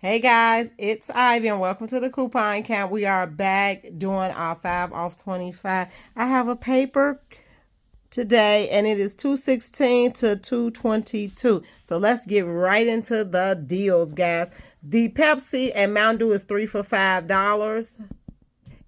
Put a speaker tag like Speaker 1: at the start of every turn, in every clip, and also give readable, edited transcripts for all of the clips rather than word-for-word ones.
Speaker 1: Hey guys, it's Ivy and welcome to the coupon count. We are back doing our 5 off 25. I have a paper today and it is 216 to 222. So let's get right into the deals, guys. The Pepsi and Mountain Dew is 3 for $5.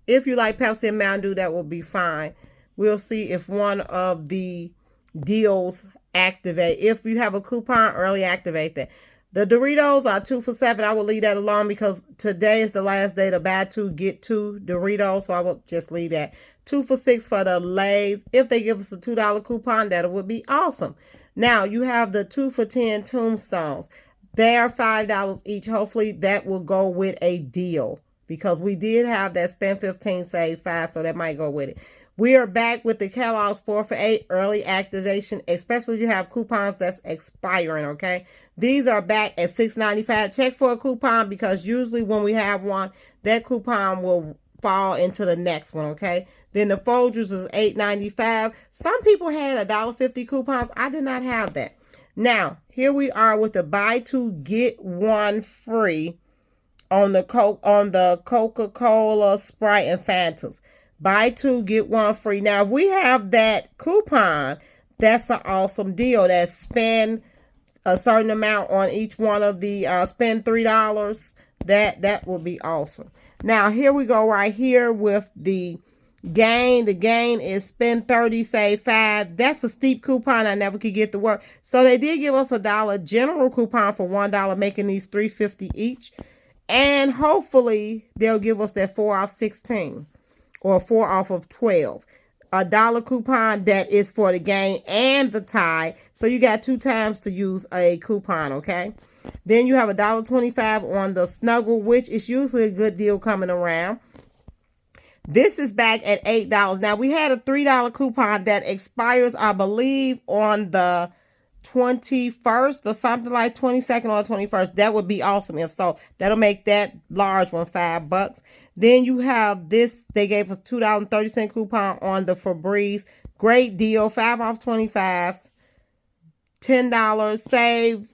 Speaker 1: If you like Pepsi and Mountain Dew, that will be fine. We'll see if one of the deals activate. If you have a coupon, early activate that. The Doritos are 2 for $7. I will leave that alone because today is the last day to buy 2, get 2 Doritos. So I will just leave that. 2 for $6 for the Lay's. If they give us a $2 coupon, that would be awesome. Now, you have the 2 for $10 Tombstones. They are $5 each. Hopefully, that will go with a deal because we did have that spend 15, save 5, so that might go with it. We are back with the Kellogg's 4 for $8 early activation, especially if you have coupons that's expiring, okay? These are back at $6.95. Check for a coupon because usually when we have one, that coupon will fall into the next one, okay? Then the Folgers is $8.95. Some people had $1.50 coupons. I did not have that. Now, here we are with the buy 2, get 1 free on the Coca-Cola, Sprite, and Fantas. Buy 2, get 1 free. Now, if we have that coupon, that's an awesome deal. That's spend a certain amount on each one of the spend $3. That would be awesome. Now, here we go right here with the gain. The gain is spend 30, save 5. That's a steep coupon. I never could get to work. So they did give us a Dollar General coupon for $1, making these $3.50 each. And hopefully they'll give us that 4 off 16 or 4 off of 12. A dollar coupon that is for the gain and the tie. So you got 2 times to use a coupon, okay? Then you have $1.25 on the Snuggle, which is usually a good deal coming around. This is back at $8. Now, we had a $3 coupon that expires, I believe, on the 21st or something like 22nd or 21st. That would be awesome if so. That'll make that large one $5. Then you have this. They gave us $2.30 coupon on the Febreze. Great deal. 5 off 25s. $10. Save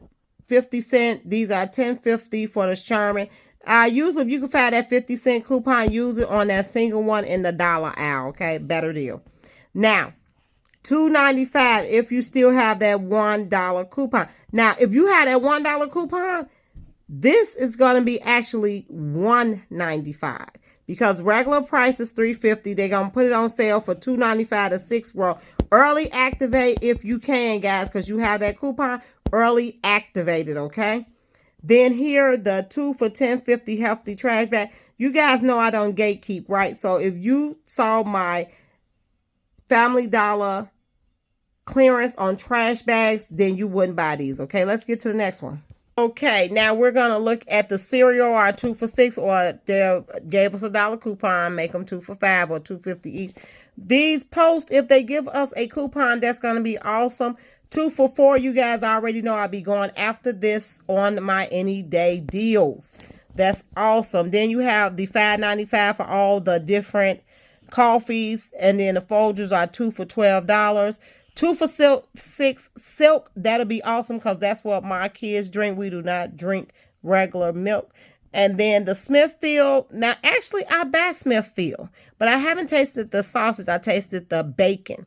Speaker 1: 50 cents. These are $10.50 for the Sherman. Usually if you can find that 50-cent coupon, use it on that single one in the dollar aisle. Okay, better deal. Now, $2.95 if you still have that $1 coupon. Now, if you had that $1 coupon, this is going to be actually $1.95 because regular price is $3.50. They're going to put it on sale for $2.95 to 6 roll. Early activate if you can, guys, because you have that coupon. Early activated, okay? Then here, the 2 for $10.50 hefty trash bag. You guys know I don't gatekeep, right? So if you saw my Family Dollar clearance on trash bags, then you wouldn't buy these, okay? Let's get to the next one. Okay, now we're going to look at the cereal, our 2 for $6, or they gave us a dollar coupon, make them 2 for $5 or $2.50 each. These Post, if they give us a coupon, that's going to be awesome. 2 for $4, you guys already know I'll be going after this on my any day deals. That's awesome. Then you have the $5.95 for all the different coffees, and then the Folgers are 2 for $12. 2 for $6 Silk. That'll be awesome because that's what my kids drink. We do not drink regular milk. And then the Smithfield. Now, actually, I buy Smithfield, but I haven't tasted the sausage. I tasted the bacon.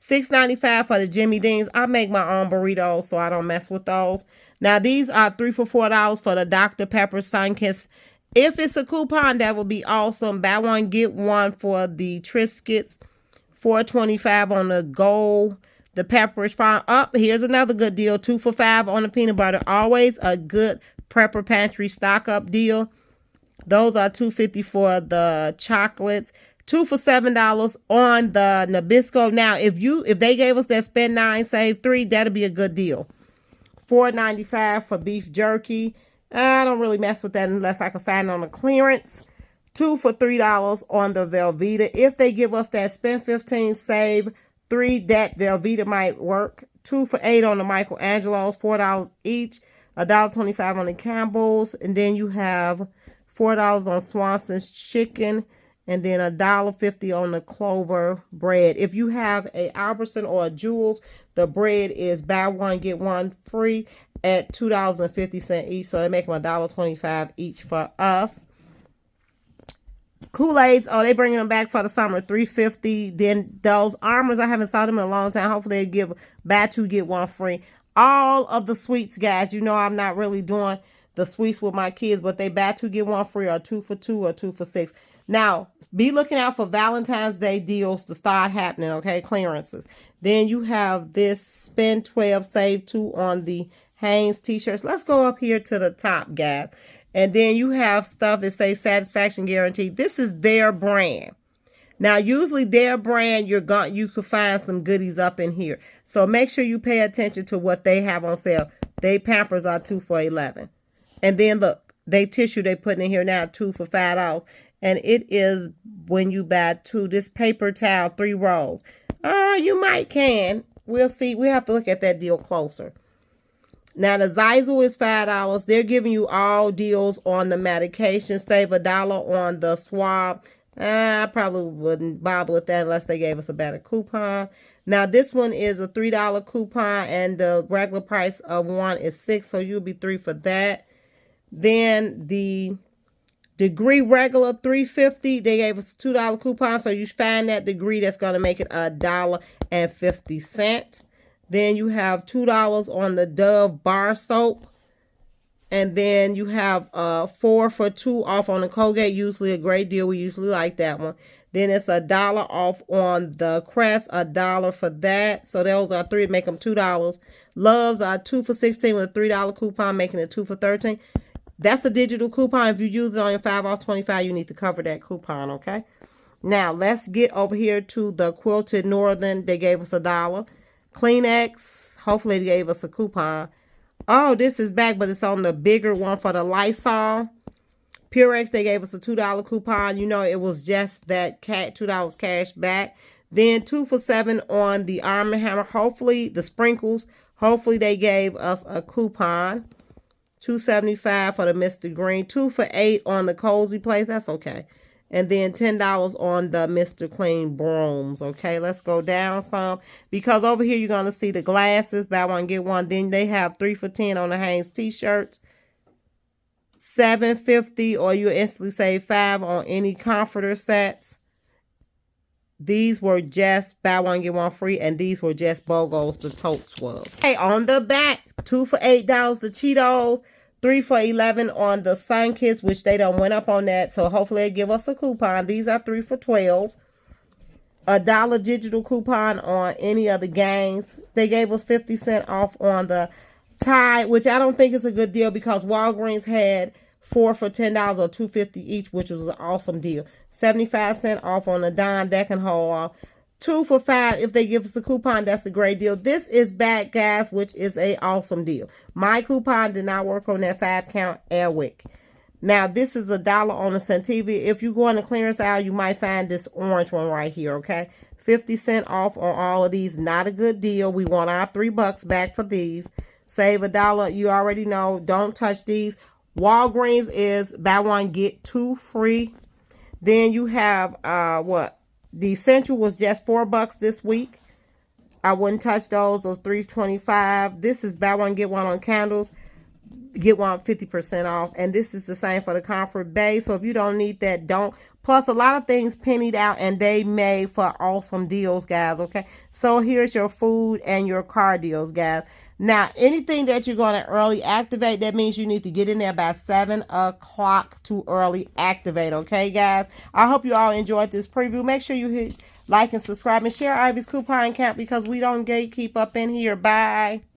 Speaker 1: $6.95 for the Jimmy Deans. I make my own burritos, so I don't mess with those. Now, these are 3 for $4 for the Dr. Pepper Sunkist. If it's a coupon, that would be awesome. Buy one, get one for the Triscuits. $4.25 on the gold. The pepper is fine. Here's another good deal. 2 for $5 on the peanut butter. Always a good Prepper Pantry stock up deal. Those are $2.50 for the chocolates. 2 for $7 on the Nabisco. Now, if they gave us that spend 9, save 3, that'll be a good deal. $4.95 for beef jerky. I don't really mess with that unless I can find it on the clearance. 2 for $3 on the Velveeta. If they give us that spend 15, save 3, that Velveeta might work. 2 for $8 on the Michelangelo's, $4 each. $1.25 on the Campbell's. And then you have $4 on Swanson's chicken. And then $1.50 on the Clover bread. If you have a Albertson or a Jewel's, the bread is buy one, get one free. at $2.50 each. So they make them $1.25 each for us. Kool-Aids, oh, they bringing them back for the summer, $3.50. Then those Armors, I haven't saw them in a long time. Hopefully they give buy two get one free. All of the sweets, guys, you know I'm not really doing the sweets with my kids, but they buy two get one free, or 2 for 2 or 2 for 6. Now, be looking out for Valentine's Day deals to start happening, okay? Clearances. Then you have this spend 12, save 2 on the Hanes t-shirts. Let's go up here to the top, guys. And then you have stuff that says satisfaction guaranteed. This is their brand. Now, usually their brand, you can find some goodies up in here. So make sure you pay attention to what they have on sale. They Pampers are 2 for $11. And then look, they tissue they putting in here now, 2 for $5. And it is when you buy 2, this paper towel, 3 rolls. You might can. We'll see. We have to look at that deal closer. Now, the Zyzal is $5. They're giving you all deals on the medication. Save $1 on the swab. I probably wouldn't bother with that unless they gave us a better coupon. Now, this one is a $3 coupon, and the regular price of one is $6, so you'll be 3 for that. Then the Degree regular $3.50. They gave us a $2 coupon, so you find that Degree that's going to make it $1.50. Then you have $2 on the Dove bar soap. And then you have 4 for 2 off on the Colgate. Usually a great deal. We usually like that one. Then it's $1 off on the Crest. $1 for that. So those are 3, make them $2. Loves are 2 for $16 with a $3 coupon, making it 2 for $13. That's a digital coupon. If you use it on your 5 off 25, you need to cover that coupon, okay? Now, let's get over here to the Quilted Northern. They gave us $1. Kleenex, hopefully they gave us a coupon. Oh, this is back, but it's on the bigger one for the Lysol. Purex, they gave us a $2 coupon. You know, it was just that $2 cash back. Then 2 for $7 on the Arm & Hammer. Hopefully, the sprinkles, hopefully they gave us a coupon. $2.75 for the Mr. Green. 2 for $8 on the Cozy Place. That's okay. And then $10 on the Mr. Clean brooms. Okay, let's go down some. Because over here, you're going to see the glasses. Buy one, get one. Then they have 3 for $10 on the Hanes t-shirts. $7.50, or you instantly save 5 on any comforter sets. These were just buy one, get one free. And these were just BOGOs, the totes was. Hey, on the back, 2 for $8, the Cheetos. 3 for $11 on the Sun Kids, which they done went up on that. So hopefully they give us a coupon. These are 3 for $12. $1 digital coupon on any of the gangs. They gave us 50 cents off on the Tide, which I don't think is a good deal because Walgreens had 4 for $10 or $2.50 each, which was an awesome deal. 75 cents off on the Don Deck and Hold Off. 2 for $5 if they give us a coupon. That's a great deal. This is back, guys, which is a awesome deal. My coupon did not work on that 5-count Airwick. Now, this is $1 on the Centivia. If you go on the clearance aisle, you might find this orange one right here, okay? 50 cents off on all of these. Not a good deal. We want our $3 back for these. Save $1. You already know. Don't touch these. Walgreens is buy one, get 2 free. Then you have, what? The Essential was just $4 this week. I wouldn't touch those. Those $3.25. This is buy one, get one on candles. Get one 50% off. And this is the same for the Comfort Bay. So if you don't need that, don't. Plus, a lot of things pennied out and they made for awesome deals, guys. Okay. So here's your food and your car deals, guys. Now, anything that you're going to early activate, that means you need to get in there by 7 o'clock to early activate. Okay, guys? I hope you all enjoyed this preview. Make sure you hit like and subscribe and share Ivy's coupon count because we don't gatekeep up in here. Bye.